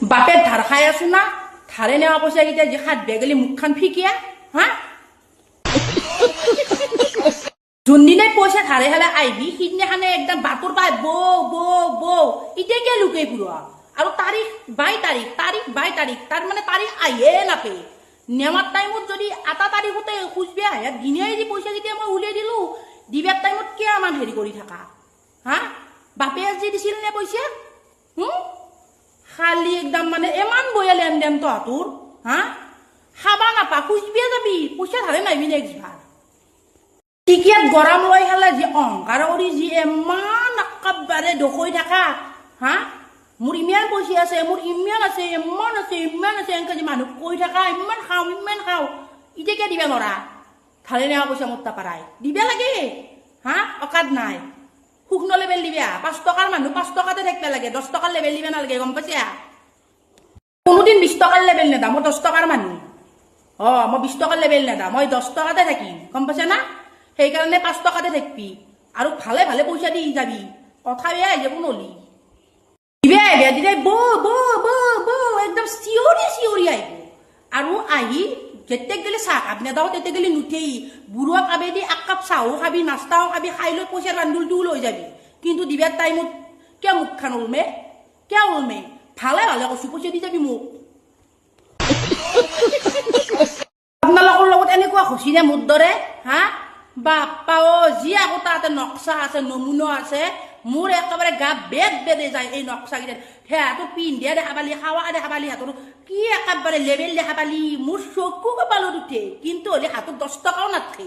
বাপে ধার খাই আছো না ধারে নেওয়া পয়সা কেইটা যে হাত বেগেলি মুখখান ফিকিয়া হ্যাঁ যোনদিনে পয়সা ধারে হেলে আইবি সিদিনাখানে একদম বাটৰ পাই বৌ বৌ বৌ এতিয়া কিয় লুকাই ফুৰোৱা আৰু তাৰিখ বাই তাৰিখ তাৰ মানে তাৰিখ আহিয়ে নাপে নেমাৰ টাইমত যদি এটা তাৰিখতে খুঁজবে আহে দিনে যি পইচা কেতিয়া মই উলিয়াই দিলো দিবাৰ টাইমত কিয় মান হেৰি কৰি থাকা হা বাপে আজি দিছিল নে পইচা খালি একদম মানে এমান বয়া লেনদেন তহঁতৰ হা খাবা নাপা খুঁজবে যাবি পইচা ধাৰে নাইবি নেক্সট বাৰ টিকিয়াত গৰম লৈ খালে যি অহংকাৰ কৰি যি এমান একেবাৰে দখৈ থাকা হা মোৰ ইমান পইচা আছে মোৰ ইমান আছে এনেকৈ যে মানুহ কৈ থাকা ইমান খাওঁ এতিয়া কিয় দিবা নৰা ধাৰে নেওয়া পইচা মোৰ তাপাৰাই দিবা লাগে হা অকাত নাই শুকনো লেবেল দিবা 5 টকাৰ মানুহ 5 টকাতে থাকিব লাগে 10 টকাৰ লেবেল দিবা নালাগে গম পাইছা কোনোদিন 20 টকাৰ লেবেল নেদা মই 10 টকাৰ মানুহ মই 20 টকাৰ লেবেল নেদা মই 10 টকাতে থাকিম গম পাইছা না সেইকাৰণে 5 টকাতে থাকবি আৰু ভালে ভালে পইচা দি যাবি কথা বেয়া যাব নলি দিবে দিলে বৌ একদম চিঞৰি আহিব আৰু আহি যেতে গেলে চাহ কাপ নেদাও তেতে গেলে নুঠেই বুঢ়া কাবে দি এক কাপ চাহো খাবি নাস্তাও খাবি খাই লৈ পইচা ৰান্ধুলটোও লৈ যাবি কিন্তু দিবার টাইমত কিয় মুখখান ওলমে ভালে ভালে কৈছো পইচা দি যাবি মোক আপোনালোকৰ লগত এনেকুৱা হৈছিলে মোৰ দৰে হা বাপ্পা যি আকৌ তাতে নক্সা আছে নমুনা আছে মোৰ একেবাৰে গা বেদে যায় এই নক্সা কেইটা সেয়াটো পিন্ধিয়া দেখা পালি খাৱা দেখা পালি হাতৰ কি একেবাৰে লেবেল দেখা পালি মোৰ চকু কপালত উঠে কিন্তু হলে হাতত 10 টকাও নাথাকে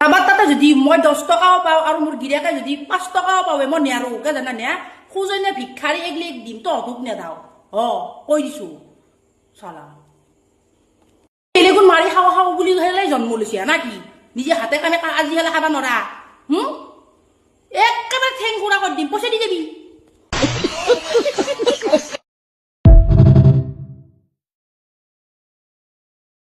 কাৰোবাৰ তাতে যদি মই 10 টকাও পাওঁ আৰু মোৰ গিৰিয়াকে যদি 5 টকাও পাৱে মই নেৰো কে জানা নে খুজনে ভিক্ষাৰী এগলি দিম তহঁতক নেদাও কৈ দিছো চালা এলেগুন মাৰি খাওঁ বুলি হেলে জন্ম লৈছে নাকি নিজে হাতে কামে আজি হেলে খাবা নৰা একেবাৰে ঠেং ঘূৰা কৰি দিম পইচা দি যাবি